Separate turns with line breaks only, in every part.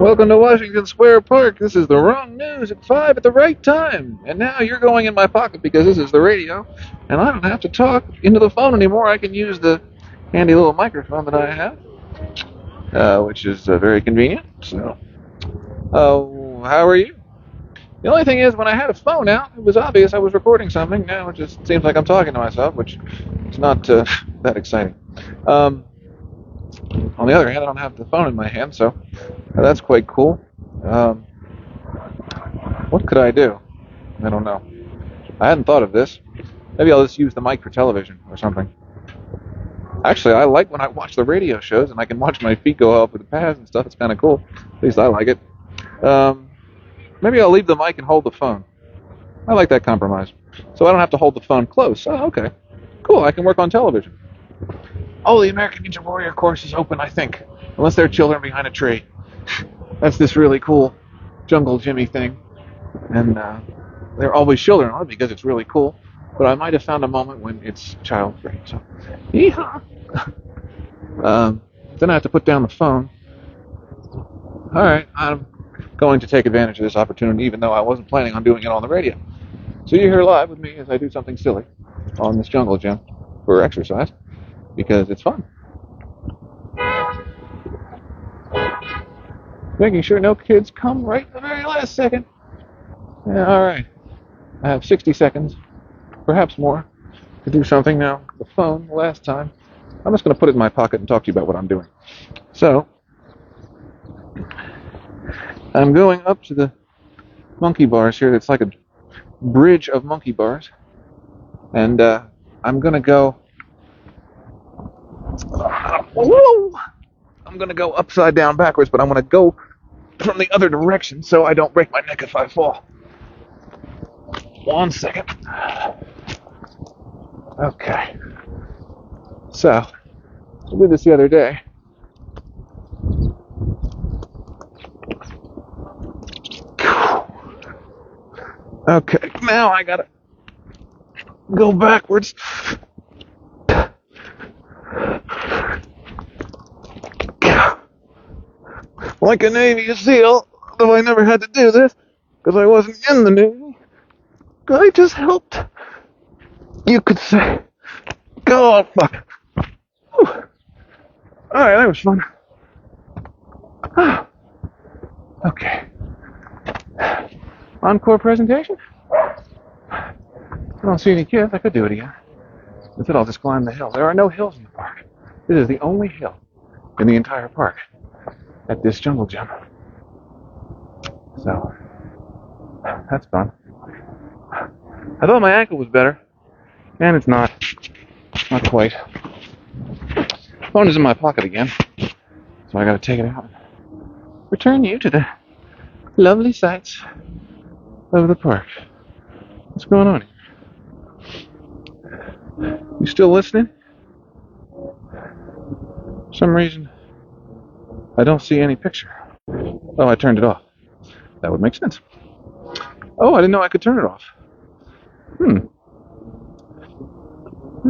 Welcome to Washington Square Park. This is the wrong news at 5 at the right time. And now you're going in my pocket because this is the radio. And I don't have to talk into the phone anymore. I can use the handy little microphone that I have, which is very convenient. So, how are you? The only thing is, when I had a phone out, it was obvious I was recording something. Now it just seems like I'm talking to myself, which is not that exciting. On the other hand, I don't have the phone in my hand, so that's quite cool. What could I do? I don't know. I hadn't thought of this. Maybe I'll just use the mic for television or something. Actually, I like when I watch the radio shows and I can watch my feet go up with the pads and stuff. It's kind of cool. At least I like it. Maybe I'll leave the mic and hold the phone. I like that compromise. So I don't have to hold the phone close. Oh, okay. Cool, I can work on television. Oh, the American Ninja Warrior course is open, I think. Unless there are children behind a tree. That's this really cool Jungle Jimmy thing. And there are always children on it because it's really cool. But I might have found a moment when it's child-free. So, yeehaw! Then I have to put down the phone. Alright, I'm going to take advantage of this opportunity even though I wasn't planning on doing it on the radio. So you're here live with me as I do something silly on this jungle gym for exercise because it's fun. Making sure no kids come right at the very last second. Yeah, alright. I have 60 seconds, perhaps more, to do something now. The phone, last time. I'm just going to put it in my pocket and talk to you about what I'm doing. So, I'm going up to the monkey bars here. It's like a bridge of monkey bars. And I'm going to go... Whoa! I'm going to go upside down backwards, but I'm going to go from the other direction so I don't break my neck if I fall. 1 second. Okay. So, I did this the other day. Okay, now I gotta go backwards. Like a Navy SEAL, though I never had to do this because I wasn't in the Navy. I just helped. You could say. God, fuck. Alright, that was fun. Okay. Encore presentation? I don't see any kids. I could do it again. Instead, I'll just climb the hill. There are no hills in the park. This is the only hill in the entire park at this jungle gym. So, that's fun. I thought my ankle was better, and it's not. Not quite. Phone is in my pocket again, so I gotta take it out and return you to the lovely sights of the park. What's going on here? You still listening? For some reason, I don't see any picture. Oh, I turned it off. That would make sense. Oh, I didn't know I could turn it off. Maybe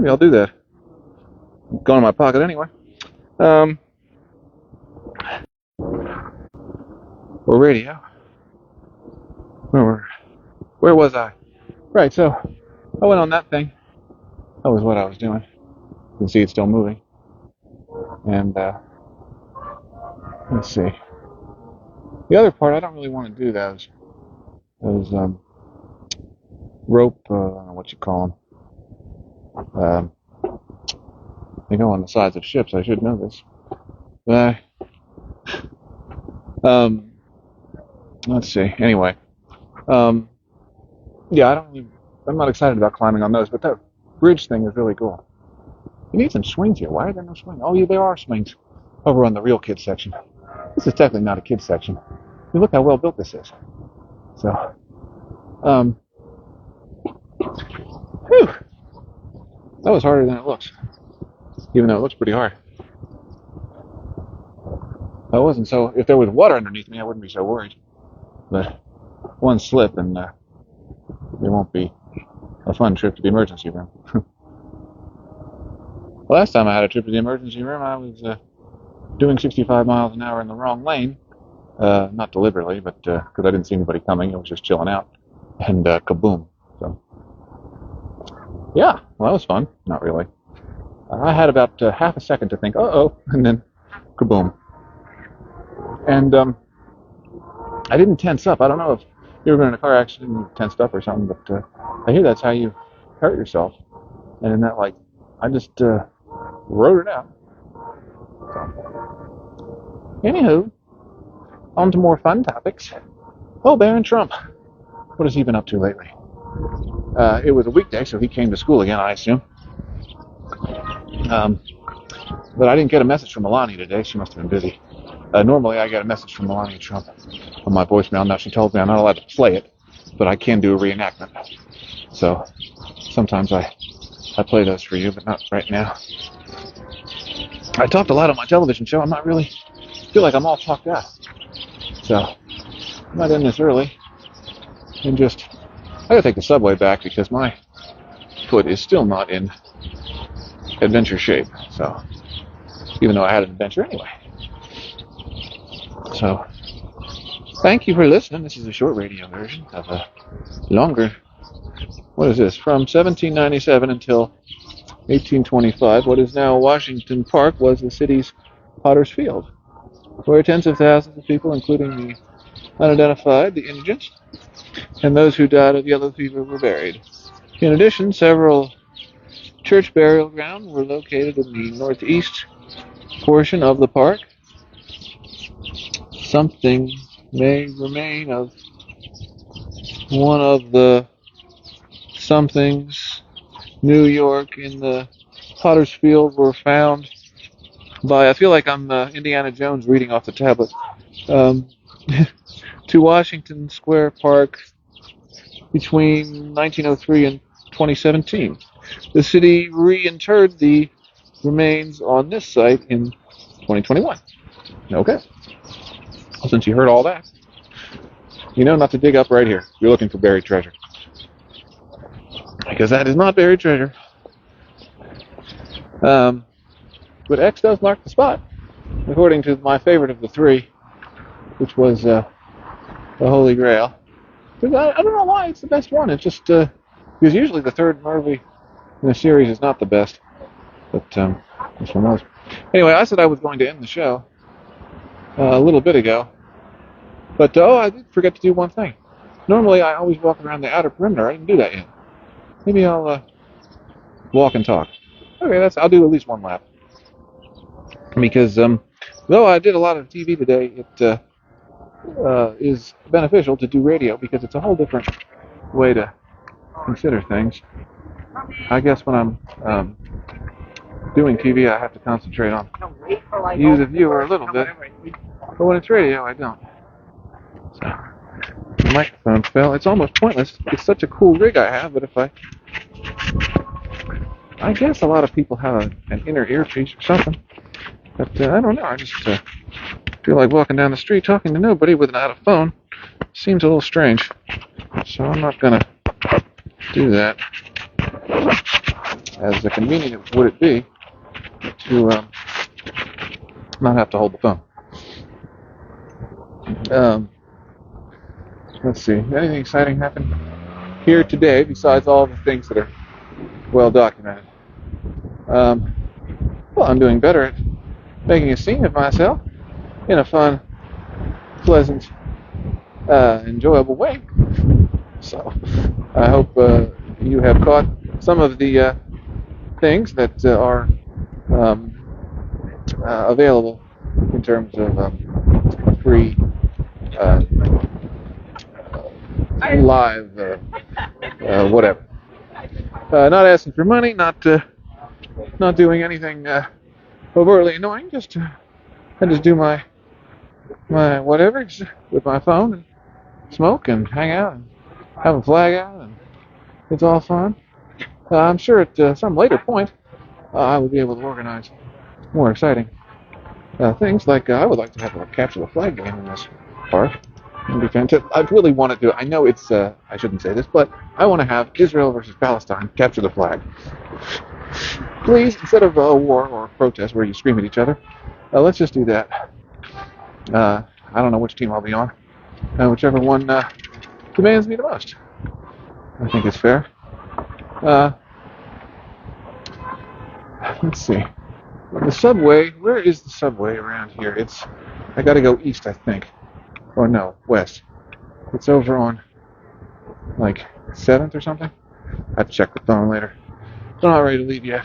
I'll do that. It's going in my pocket anyway. Or radio. Where was I? Right, so I went on that thing. That was what I was doing. You can see it's still moving. And let's see. The other part, I don't really want to do those rope, I don't know what you call them. They go on the sides of ships. I should know this. But let's see. Anyway, yeah, I'm not excited about climbing on those, but that bridge thing is really cool. You need some swings here. Why are there no swings? Oh, yeah, there are swings over on the real kids section. This is technically not a kids section. I mean, look how well built this is. So, whew, that was harder than it looks, even though it looks pretty hard. If there was water underneath me, I wouldn't be so worried. But one slip and it won't be a fun trip to the emergency room. Last time I had a trip to the emergency room, I was doing 65 miles an hour in the wrong lane Not deliberately, but because I didn't see anybody coming. I was just chilling out. And kaboom. So, yeah, well, that was fun. Not really. I had about half a second to think, uh-oh, and then kaboom. And I didn't tense up. I don't know if you ever been in a car accident and you tensed up or something, but I hear that's how you hurt yourself. And in that, like, I just wrote it out. So, anywho, on to more fun topics. Oh, Barron Trump. What has he been up to lately? It was a weekday, so he came to school again, I assume. But I didn't get a message from Melania today. She must have been busy. Normally, I get a message from Melania Trump on my voicemail. Now, she told me I'm not allowed to play it, but I can do a reenactment. So, sometimes I play those for you, but not right now. I talked a lot on my television show. I'm not really... feel like I'm all talked out. So, I might end this early. And just... I gotta take the subway back because my foot is still not in adventure shape. So, even though I had an adventure anyway. So, thank you for listening. This is a short radio version of a longer... What is this? From 1797 until 1825, what is now Washington Park was the city's Potter's Field, where tens of thousands of people, including the unidentified, the indigent, and those who died of yellow fever were buried. In addition, several church burial grounds were located in the northeast portion of the park. Something may remain of one of the somethings New York in the Potter's Field were found by, I feel like I'm Indiana Jones reading off the tablet, to Washington Square Park between 1903 and 2017. The city reinterred the remains on this site in 2021. Okay. Well, since you heard all that, you know not to dig up right here. You're looking for buried treasure. Because that is not buried treasure. But X does mark the spot, according to my favorite of the three, which was the Holy Grail. Because I don't know why it's the best one. It's just because usually the third movie in the series is not the best. But this one was. Anyway, I said I was going to end the show a little bit ago. But, I did forget to do one thing. Normally, I always walk around the outer perimeter. I didn't do that yet. Maybe I'll walk and talk. Okay, I'll do at least one lap. Because though I did a lot of TV today, it is beneficial to do radio because it's a whole different way to consider things. I guess when I'm doing TV, I have to concentrate on you, the viewer, a little bit. But when it's radio, I don't. So, the microphone fell. It's almost pointless. It's such a cool rig I have, but if I guess a lot of people have an inner earpiece or something. But I don't know. I just feel like walking down the street talking to nobody without a phone seems a little strange. So I'm not going to do that. As convenient would it be to not have to hold the phone. Let's see. Anything exciting happen here today besides all the things that are well documented? Well, I'm doing better at making a scene of myself in a fun, pleasant, enjoyable way. So I hope you have caught some of the things that are available in terms of free live whatever. Not asking for money, not doing anything overtly annoying. I just do my whatever with my phone and smoke and hang out and have a flag out, and it's all fun. I'm sure at some later point I would be able to organize more exciting things. Like I would like to have a capture the flag game in this park. It'd be fantastic. I really want to do it. I know it's I shouldn't say this, but I want to have Israel versus Palestine capture the flag. Please, instead of a war or a protest where you scream at each other, let's just do that. I don't know which team I'll be on. Whichever one demands me the most. I think it's fair. Let's see. The subway, where is the subway around here? I gotta go east, I think. Or no, west. It's over on, like, 7th or something? I have to check the phone later. I'm not ready to leave yet.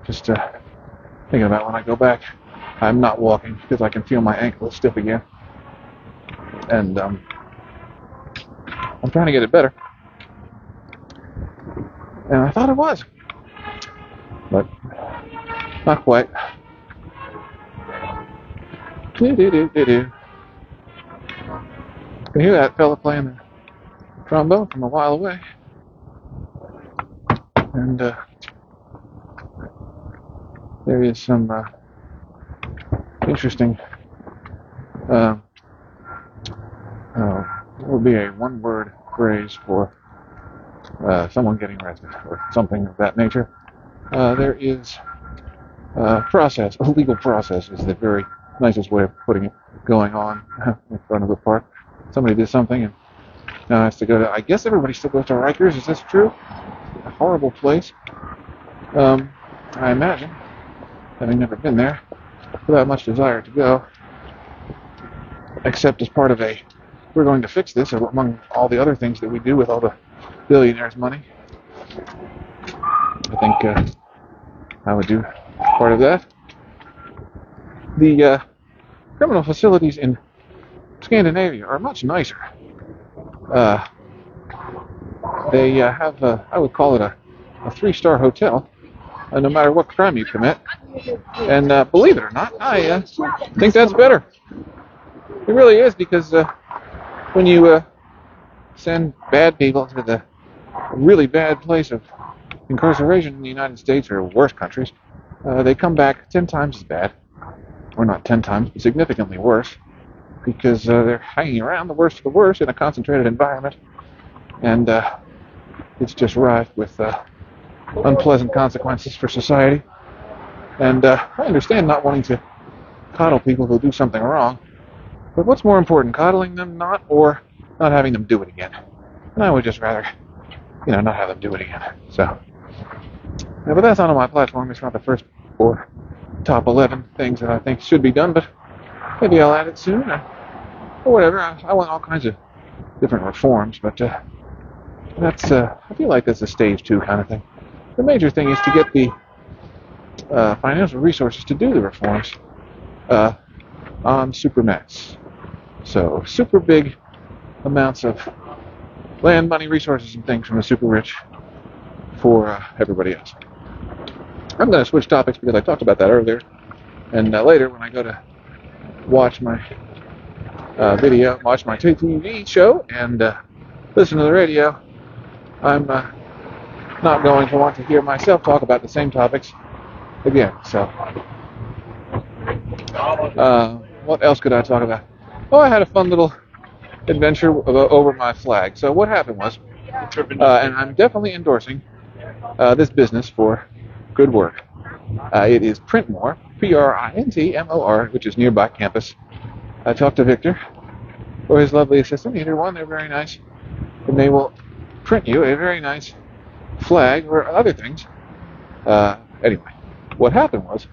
Just thinking about when I go back. I'm not walking because I can feel my ankle stiff again. And I'm trying to get it better. And I thought it was. But not quite. Do-do-do-do-do. I can hear that fella playing the trombone from a while away. And there is some interesting, what would be a one-word phrase for someone getting arrested or something of that nature. There is process, a legal process is the very nicest way of putting it, going on in front of the park. Somebody did something and now has to go to, I guess everybody still goes to Rikers, is this true? A horrible place. I imagine, having never been there, without much desire to go, except as part of we're going to fix this, among all the other things that we do with all the billionaires' money. I think I would do part of that. The criminal facilities in Scandinavia are much nicer. They have, I would call it a 3-star hotel, no matter what crime you commit. And believe it or not, I think that's better. It really is, because when you send bad people to the really bad place of incarceration in the United States or worse countries, they come back 10 times as bad. Or not 10 times, but significantly worse. Because they're hanging around the worst of the worst in a concentrated environment. And it's just rife with unpleasant consequences for society. And I understand not wanting to coddle people who do something wrong. But what's more important, coddling them or not having them do it again? And I would just rather, not have them do it again. So, but that's not on my platform. It's not the first or top 11 things that I think should be done, but maybe I'll add it soon, or whatever. I want all kinds of different reforms, but that's, I feel like that's a stage 2 kind of thing. The major thing is to get the financial resources to do the reforms on supermax. So, super big amounts of land, money, resources, and things from the super rich for everybody else. I'm going to switch topics because I talked about that earlier. And later, when I go to watch my watch my TV show and listen to the radio, I'm not going to want to hear myself talk about the same topics again. So, what else could I talk about? Oh, I had a fun little adventure over my flag. So what happened was, and I'm definitely endorsing this business for good work. It is Printmore, Printmor, which is nearby campus. I talked to Victor or his lovely assistant, either one. They're very nice, and they will print you a very nice flag or other things. Anyway, what happened was,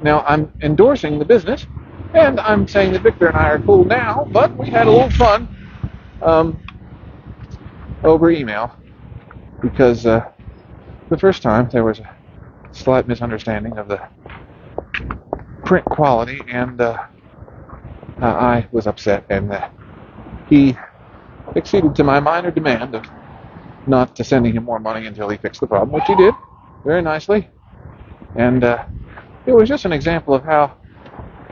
now I'm endorsing the business, and I'm saying that Victor and I are cool now, but we had a little fun over email because the first time there was a slight misunderstanding of the print quality, and I was upset, and he acceded to my minor demand of not to sending him more money until he fixed the problem, which he did very nicely. And it was just an example of how,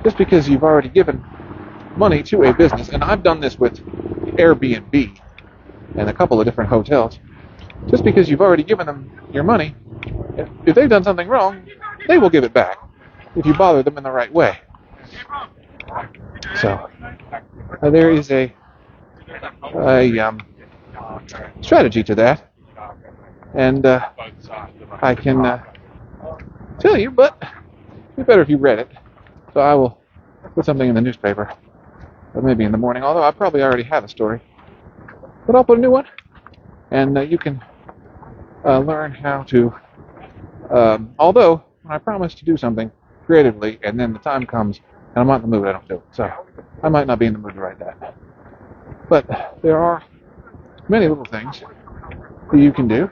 just because you've already given money to a business, and I've done this with Airbnb and a couple of different hotels, just because you've already given them your money, if they've done something wrong, they will give it back if you bother them in the right way. So there is a strategy to that, and I can tell you, but it'd be better if you read it. So I will put something in the newspaper maybe in the morning, although I probably already have a story. But I'll put a new one, and you can learn how to, although when I promise to do something creatively, and then the time comes, and I'm not in the mood, I don't do it. So I might not be in the mood to write that. But there are many little things that you can do.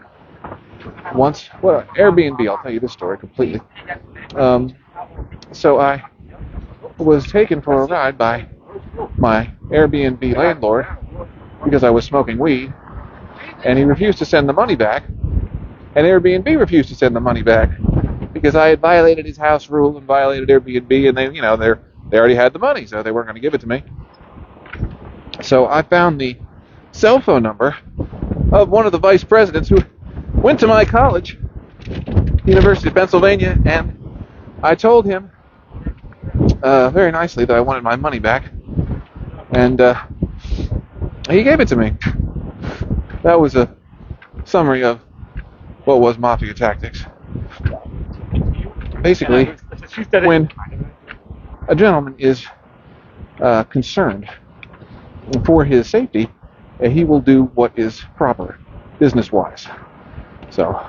Airbnb, I'll tell you this story completely. So I was taken for a ride by my Airbnb landlord because I was smoking weed, and he refused to send the money back, and Airbnb refused to send the money back because I had violated his house rule and violated Airbnb, and they already had the money, so they weren't going to give it to me. So I found the cell phone number of one of the vice presidents who went to my college, University of Pennsylvania, and I told him very nicely that I wanted my money back, and he gave it to me. That was a summary of what was mafia tactics. Basically, when a gentleman is concerned for his safety, he will do what is proper, business-wise. So,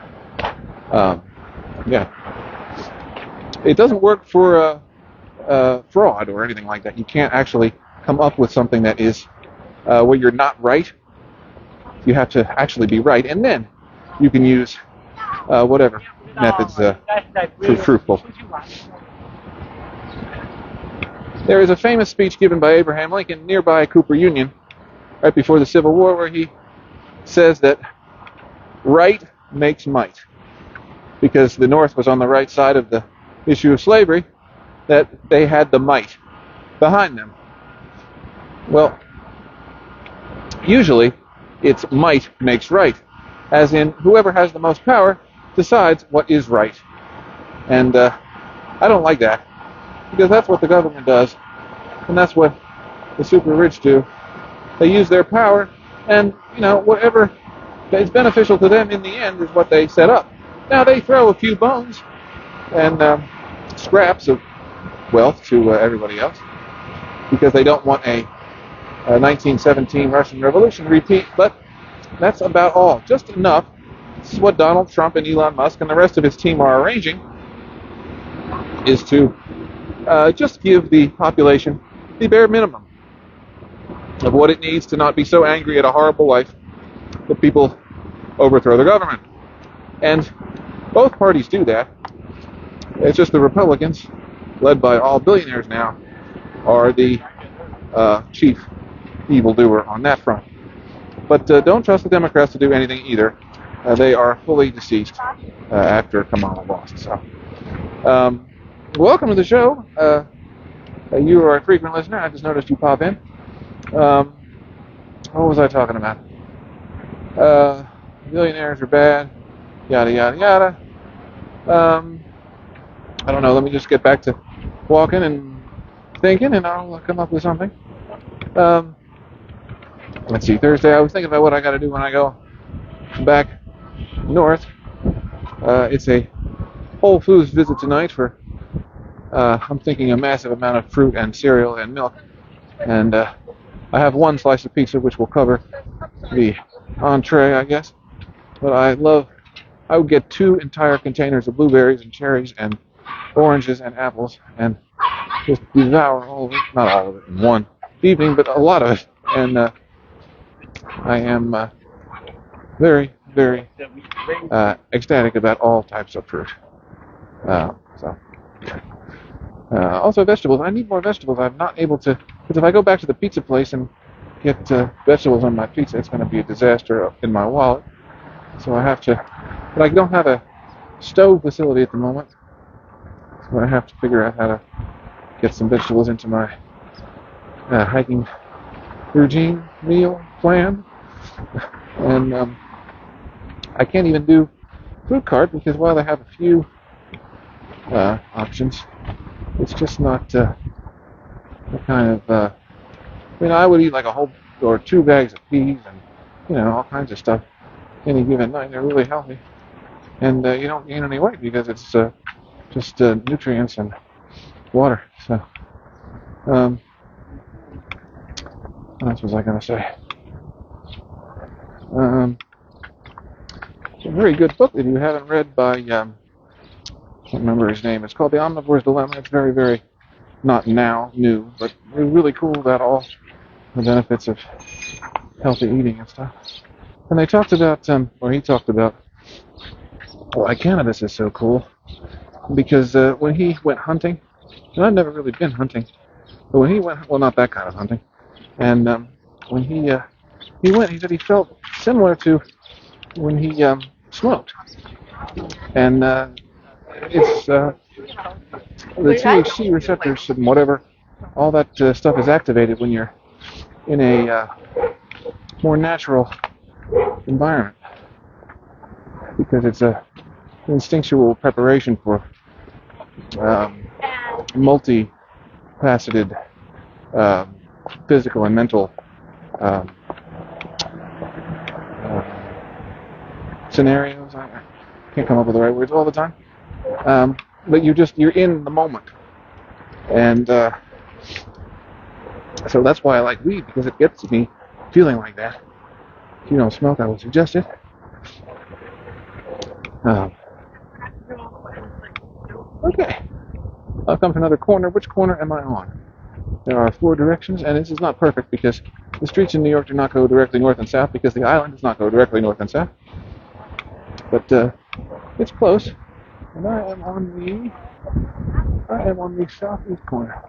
yeah. It doesn't work for fraud or anything like that. You can't actually come up with something that is where you're not right. You have to actually be right, and then you can use whatever methods prove fruitful. There is a famous speech given by Abraham Lincoln nearby Cooper Union right before the Civil War where he says that right makes might. Because the North was on the right side of the issue of slavery, that they had the might behind them. Well, usually it's might makes right, as in whoever has the most power decides what is right. And I don't like that, because that's what the government does, and that's what the super rich do. They use their power, and whatever is beneficial to them in the end is what they set up. Now they throw a few bones and scraps of wealth to everybody else because they don't want a 1917 Russian Revolution repeat, but that's about all. Just enough. This is what Donald Trump and Elon Musk and the rest of his team are arranging, is to just give the population the bare minimum of what it needs to not be so angry at a horrible life that people overthrow the government. And both parties do that. It's just the Republicans, led by all billionaires now, are the chief evildoer on that front. But don't trust the Democrats to do anything either. They are fully deceased after Kamala lost. So, welcome to the show. You are a frequent listener. I just noticed you pop in. What was I talking about? Billionaires are bad. Yada, yada, yada. I don't know. Let me just get back to walking and thinking, and I'll come up with something. Let's see. Thursday, I was thinking about what I got to do when I go back north. It's a Whole Foods visit tonight for, I'm thinking, a massive amount of fruit and cereal and milk. And I have one slice of pizza, which will cover the entree, I guess. But I would get 2 entire containers of blueberries and cherries and oranges and apples and just devour all of it. Not all of it in one evening, but a lot of it. And I am very, very ecstatic about all types of fruit. Also vegetables. I need more vegetables. I'm not able to, because if I go back to the pizza place and get vegetables on my pizza, it's going to be a disaster in my wallet. So I have to, but I don't have a stove facility at the moment. So I have to figure out how to get some vegetables into my hiking routine meal plan. And I can't even do food cart because while they have a few options, it's just not the kind of, I would eat like a whole or 2 bags of peas and, all kinds of stuff any given night. They're really healthy. And you don't gain any weight because it's just nutrients and water. So, What else was I going to say? It's a very good book that you haven't read by, can't remember his name. It's called The Omnivore's Dilemma. It's very, very not new, but really cool about all the benefits of healthy eating and stuff. And they talked about, or he talked about, why cannabis is so cool. Because when he went hunting, and I've never really been hunting, but when he went, well, not that kind of hunting, and when he went, he said he felt similar to when he smoked. And it's the THC receptors and whatever, all that stuff is activated when you're in a more natural environment, because it's a instinctual preparation for multifaceted physical and mental scenarios. I can't come up with the right words all the time, but you're in the moment, and so that's why I like weed, because it gets me feeling like that. If you don't smoke, I would suggest it. Okay, I've come to another corner. Which corner am I on? There are 4 directions, and this is not perfect because the streets in New York do not go directly north and south, because the island does not go directly north and south. But it's close, and I am on the southeast corner,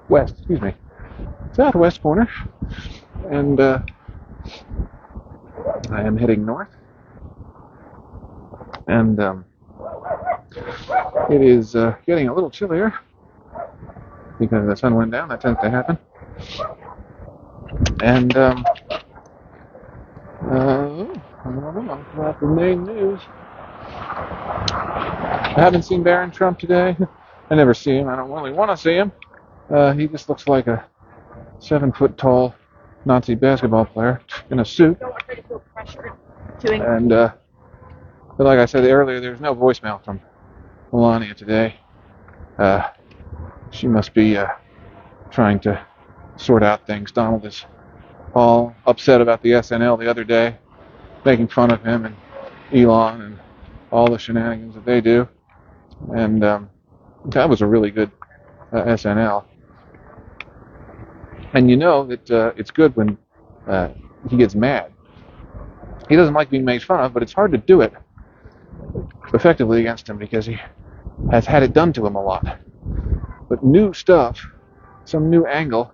southwest corner, and I am heading north, and it is getting a little chillier because the sun went down. That tends to happen, and about the main news. I haven't seen Barron Trump today. I never see him. I don't really want to see him. He just looks like a 7-foot-tall Nazi basketball player in a suit. And but like I said earlier, there's no voicemail from Melania today. She must be trying to sort out things. Donald is all upset about the SNL the other day, making fun of him and Elon and all the shenanigans that they do. And that was a really good SNL. And you know that it's good when he gets mad. He doesn't like being made fun of, but it's hard to do it effectively against him because he has had it done to him a lot. But new stuff, some new angle,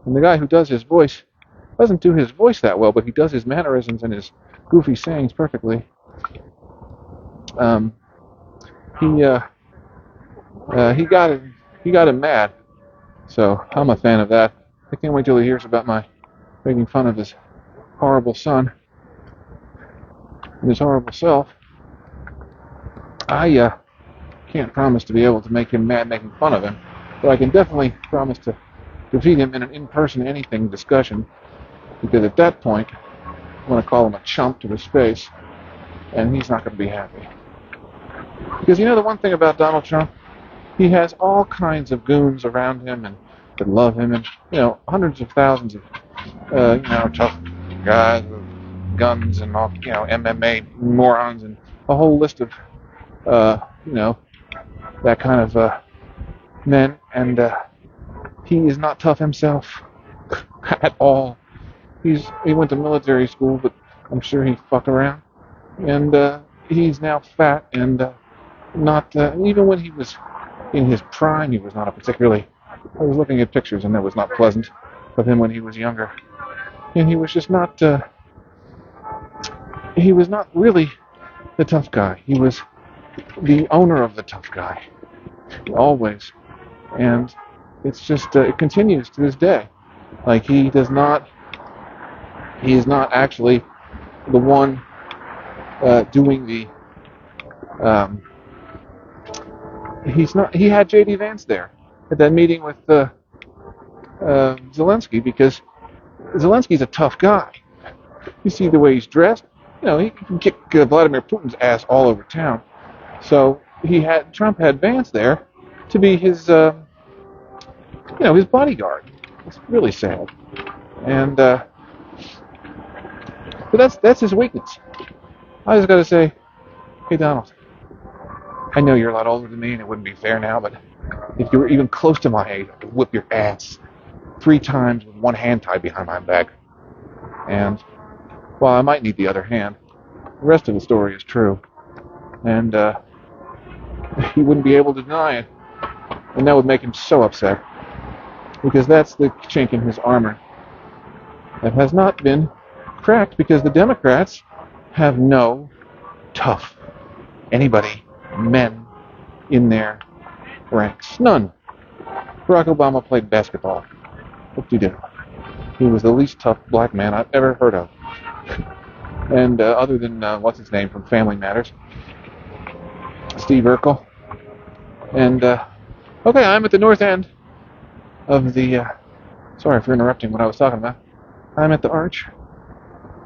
and the guy who does his voice doesn't do his voice that well, but he does his mannerisms and his goofy sayings perfectly. He got him mad, so I'm a fan of that. I can't wait till he hears about my making fun of his horrible son and his horrible self. I can't promise to be able to make him mad making fun of him, but I can definitely promise to defeat him in an in-person anything discussion, because at that point I'm going to call him a chump to his face, and he's not going to be happy. Because you know the one thing about Donald Trump? He has all kinds of goons around him and that love him, and hundreds of thousands of tough guys with guns and all, MMA morons, and a whole list of that kind of men, and he is not tough himself at all. He went to military school, but I'm sure he fucked around, and he's now fat and not even when he was in his prime, he was not a particularly. I was looking at pictures, and that was not pleasant of him when he was younger, and he was just not. He was not really the tough guy. He was the owner of the tough guy, always, and it's just it continues to this day. Like he is not actually the one doing the. He's not. He had J.D. Vance there at that meeting with Zelensky, because Zelensky's a tough guy. You see the way he's dressed. He can kick Vladimir Putin's ass all over town. So Trump had Vance there to be his his bodyguard. It's really sad. And But that's his weakness. I just gotta say, hey Donald, I know you're a lot older than me and it wouldn't be fair now, but if you were even close to my age, I could whip your ass 3 times with one hand tied behind my back. And while I might need the other hand, the rest of the story is true. And he wouldn't be able to deny it. And that would make him so upset. Because that's the chink in his armor that has not been cracked, because the Democrats have no tough men in their ranks. None. Barack Obama played basketball. Whoop-de-doo. He was the least tough black man I've ever heard of. And other than, what's his name from Family Matters? Steve Urkel. And, okay, I'm at the north end of the, sorry for interrupting what I was talking about. I'm at the Arch.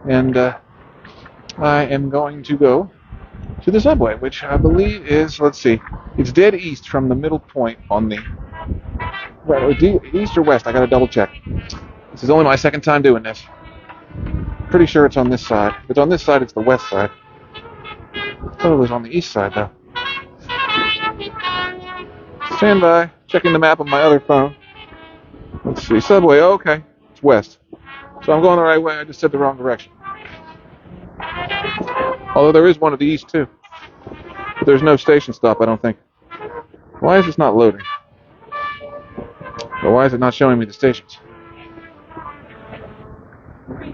And, I am going to go to the subway, which I believe is, let's see, it's dead east from the middle point on the, right, east or west, I gotta double check. This is only my second time doing this. Pretty sure it's on this side. If it's on this side, it's the west side. I thought it was on the east side, though. Stand by. Checking the map on my other phone. Let's see. Subway. Oh, okay. It's west. So I'm going the right way. I just said the wrong direction. Although there is one to the east, too. But there's no station stop, I don't think. Why is this not loading? Or why is it not showing me the stations?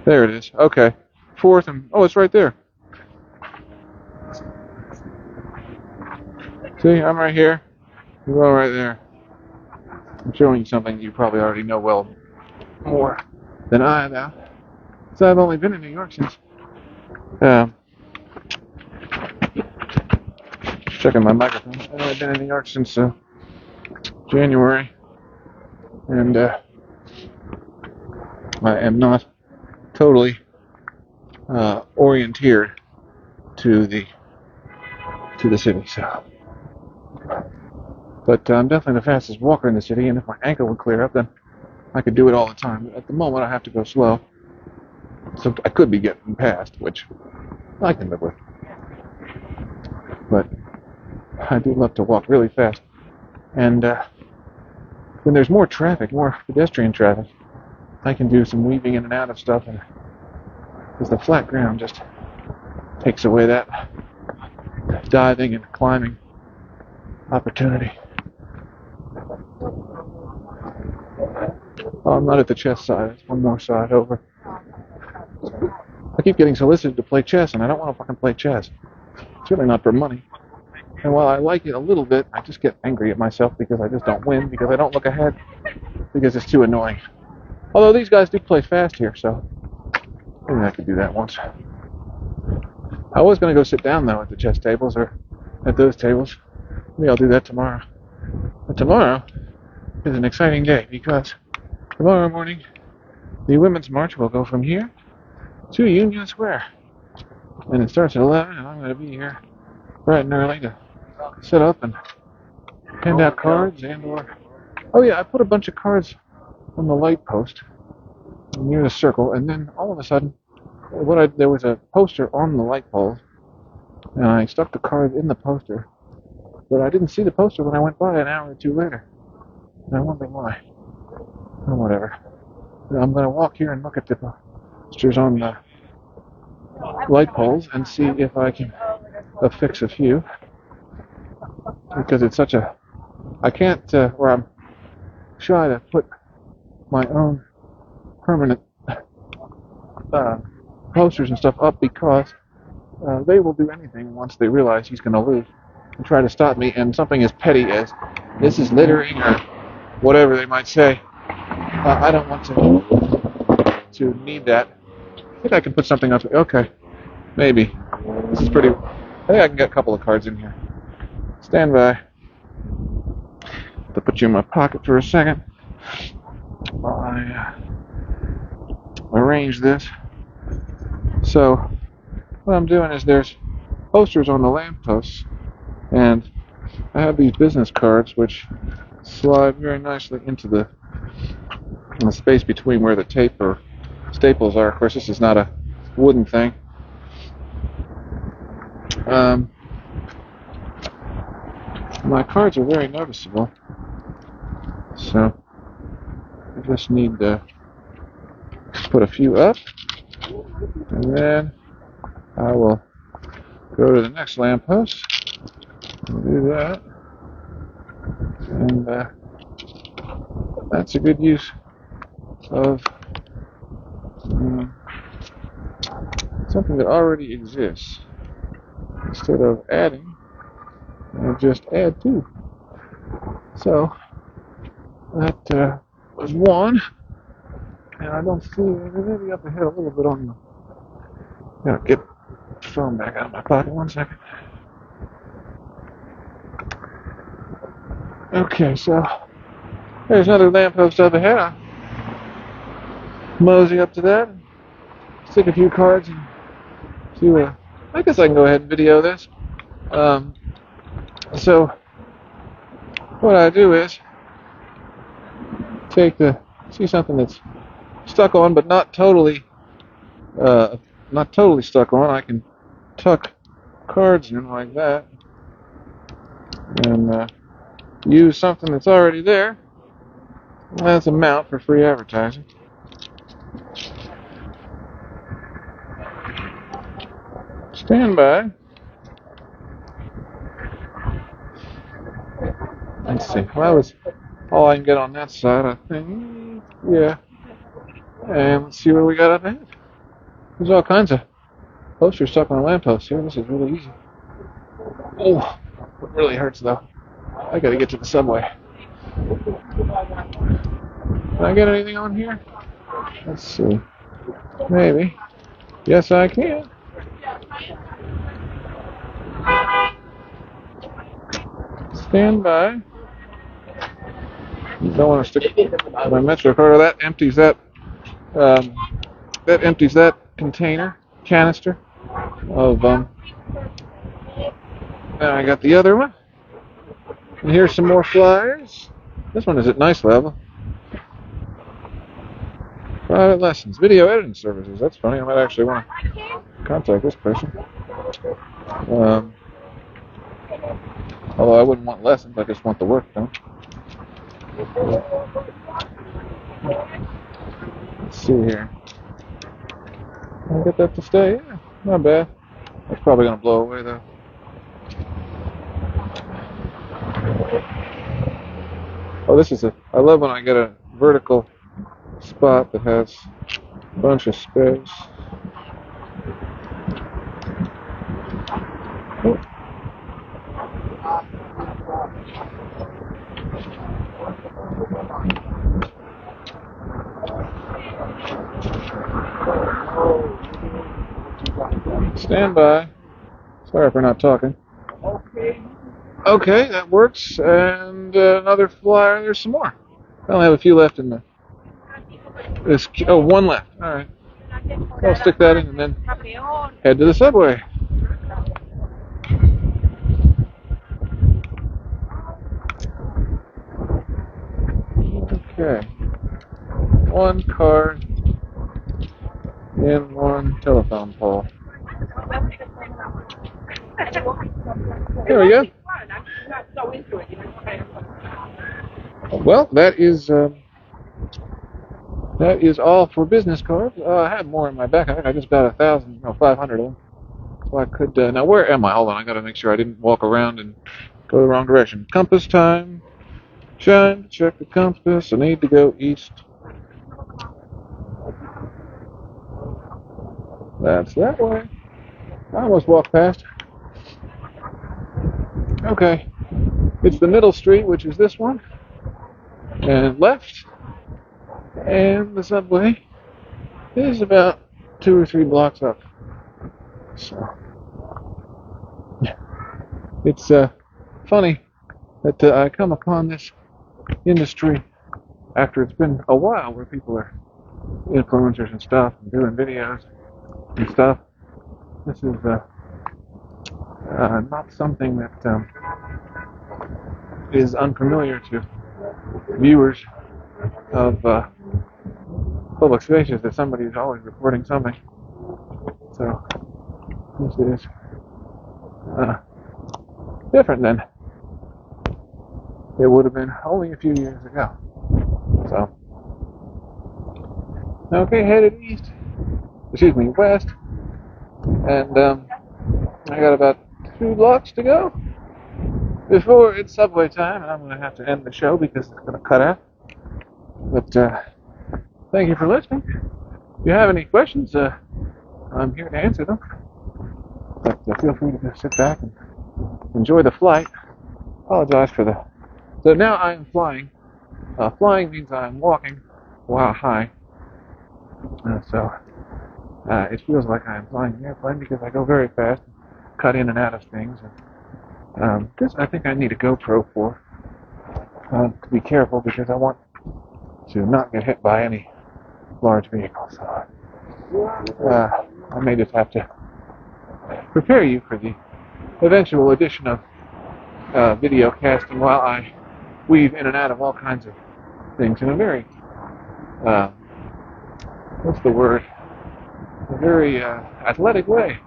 There it is. Okay. 4th and... Oh, it's right there. See, I'm right here. You go right there. I'm showing you something you probably already know well more than I about. So I've only been in New York since... checking my microphone. I've only been in New York since January. And I am not totally orienteered to the city. So, but I'm definitely the fastest walker in the city, and if my ankle would clear up, then I could do it all the time. But at the moment, I have to go slow, so I could be getting past, which I can live with. But I do love to walk really fast, and when there's more traffic, more pedestrian traffic, I can do some weaving in and out of stuff, and because the flat ground just takes away that diving and climbing opportunity. Oh, I'm not at the chess side. It's one more side over. I keep getting solicited to play chess, and I don't want to fucking play chess. It's really not for money. And while I like it a little bit, I just get angry at myself because I just don't win, because I don't look ahead, because it's too annoying. Although these guys do play fast here, so maybe I could do that once. I was going to go sit down, though, at the chess tables, or at those tables. Maybe I'll do that tomorrow. But tomorrow is an exciting day, because tomorrow morning, the Women's March will go from here to Union Square. And it starts at 11, and I'm going to be here bright and early to set up and hand out cards and or... Oh yeah, I put a bunch of cards on the light post near the circle, and then all of a sudden, there was a poster on the light pole, and I stuck the card in the poster, but I didn't see the poster when I went by an hour or two later, and I'm wondering why. Or whatever. I'm going to walk here and look at the posters on the light poles and see if I can affix a few, because it's such a... I can't, where I'm shy to put my own permanent posters and stuff up, because they will do anything once they realize he's going to lose and try to stop me, and something as petty as this is littering or whatever they might say. I don't want to need that. I think I can put something up. Okay, maybe. This is pretty... I think I can get a couple of cards in here. Stand by. To put you in my pocket for a second while I arrange this. So what I'm doing is there's posters on the lampposts, and I have these business cards which slide very nicely into the space between where the tape or staples are. Of course, this is not a wooden thing. My cards are very noticeable, so I just need to put a few up, and then I will go to the next lamppost and do that. And that's a good use of something that already exists. Instead of adding, I just add to. So that was one, and I don't see maybe up ahead a little bit on the. Get the phone back out of my pocket 1 second. Okay, so there's another lamppost up ahead. I'll mosey up to that, and stick a few cards, and see what. I guess I can go ahead and video this. So what I do is see something that's stuck on, but not totally stuck on. I can tuck cards in like that, and use something that's already there as a mount for free advertising. Stand by. Let's see. Well, that was all I can get on that side, I think. Yeah. And let's see what we got up ahead. There's all kinds of posters stuck on lampposts here. This is really easy. Oh, it really hurts though. I gotta get to the subway. Can I get anything on here? Let's see. Maybe. Yes, I can. Stand by. Don't want to stick my Metro card. That empties that canister of Now I got the other one. And here's some more flyers. This one is at nice level. Private lessons, video editing services. That's funny. I might actually want to contact this person. Although I wouldn't want lessons, I just want the work done. Let's see here. Can I get that to stay? Yeah, not bad. That's probably going to blow away though. Oh, I love when I get a vertical spot that has a bunch of space. Oh. Stand by. Sorry for not talking. Okay, that works. And another flyer. There's some more. I only have a few left in the. One left. All right. I'll stick that in and then head to the subway. Okay. One card and one telephone pole. There we go. Well, that is all for business cards. I have more in my backpack. I just got 500 of them. So I could. Now, where am I? Hold on. I got to make sure I didn't walk around and go the wrong direction. Compass time. Shine. Check the compass. I need to go east. That's that way. I almost walked past. Okay. It's the middle street, which is this one. And left. And the subway is about 2 or 3 blocks up. So it's funny that I come upon this industry after it's been a while where people are influencers and stuff and doing videos and stuff. This is not something that is unfamiliar to viewers of public spaces, that somebody is always reporting something. So this is different than it would have been only a few years ago. So, okay, headed west, and I got about 2 blocks to go before it's subway time, and I'm going to have to end the show because it's going to cut out. But thank you for listening. If you have any questions, I'm here to answer them. But feel free to just sit back and enjoy the flight. Apologize for the... So now I am flying. Flying means I'm walking while high. So it feels like I'm flying an airplane because I go very fast, cut in and out of things. And, this I think I need a GoPro for, to be careful because I want to not get hit by any large vehicles. So I may just have to prepare you for the eventual addition of video casting while I weave in and out of all kinds of things in a very, what's the word? A very athletic way.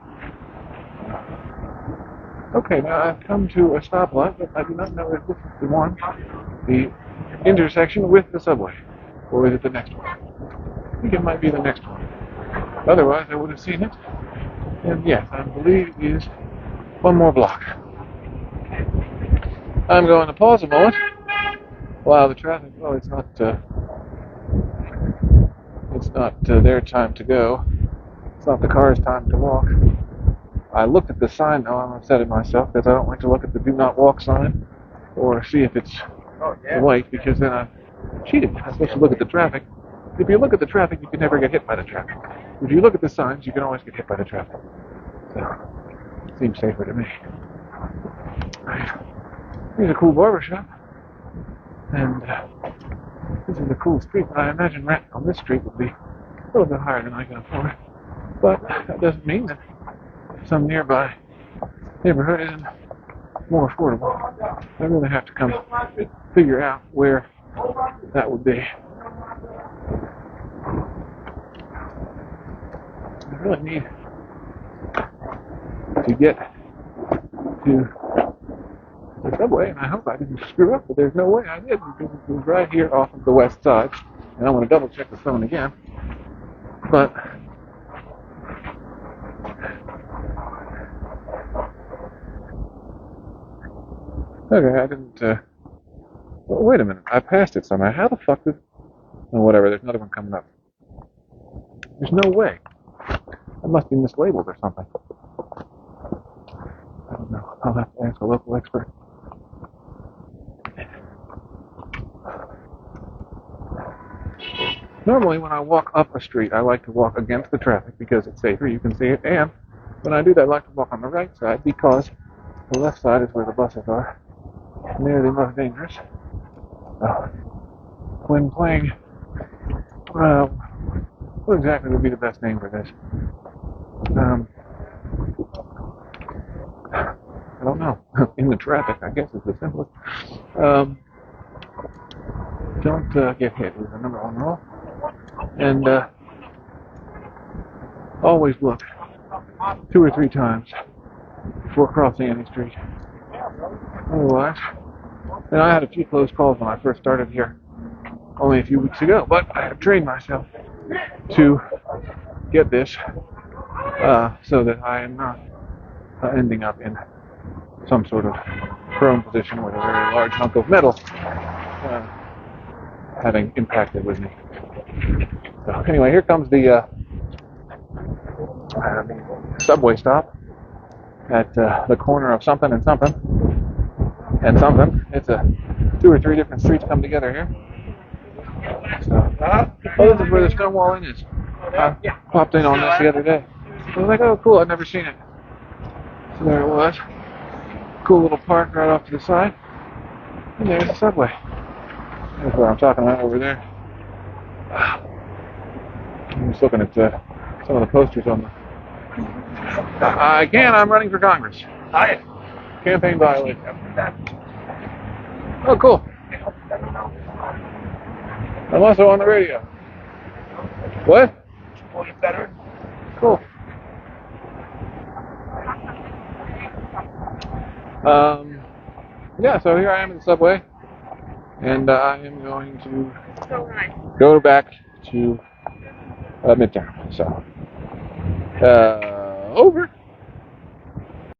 Okay, now I've come to a stoplight, but I do not know if this is the one, the intersection with the subway, or is it the next one? I think it might be the next one. Otherwise, I would have seen it. And yes, I believe it is one more block. I'm going to pause a moment while the traffic. Oh, it's not their time to go. It's not the car's time to walk. I looked at the sign, though. I'm upset at myself because I don't like to look at the do not walk sign or see if it's white, because then I'm cheated. I'm supposed to look at the traffic. If you look at the traffic, you can never get hit by the traffic. If you look at the signs, you can always get hit by the traffic. So, it seems safer to me. Here's a cool barbershop. And this is a cool street, but I imagine rent on this street would be a little bit higher than I can afford. But that doesn't mean that some nearby neighborhood isn't more affordable. I really have to come figure out where that would be. I really need to get to the subway, and I hope I didn't screw up, but there's no way I did, because it was right here off of the west side, and I want to double check the phone again. But okay, I didn't, well, wait a minute, I passed it somehow. How the fuck did, oh, whatever, there's another one coming up. There's no way. That must be mislabeled or something. I don't know, I'll have to ask a local expert. Normally when I walk up a street, I like to walk against the traffic because it's safer, you can see it, and when I do that, I like to walk on the right side because the left side is where the buses are. They're the most dangerous. When playing, what exactly would be the best name for this? I don't know. In the traffic, I guess is the simplest. Don't get hit is the number one rule. And always look 2 or 3 times before crossing any street. Otherwise, and I had a few close calls when I first started here only a few weeks ago, but I have trained myself to get this so that I am not ending up in some sort of prone position with a very large hunk of metal having impacted with me. So anyway, here comes the subway stop at the corner of something and something and something. It's 2 or 3 different streets come together here. So, oh, this is where the Stonewall Inn is. I popped in on this the other day. I was like, oh cool, I've never seen it. So there it was. Cool little park right off to the side. And there's the subway. That's where I'm talking about over there. I'm just looking at some of the posters on the... Again, I'm running for Congress. Hi. Campaign violation. Oh, cool. I'm also on the radio. What? Better. Cool. Yeah, so here I am in the subway, and I am going to
So nice.
go back to Midtown. So, over.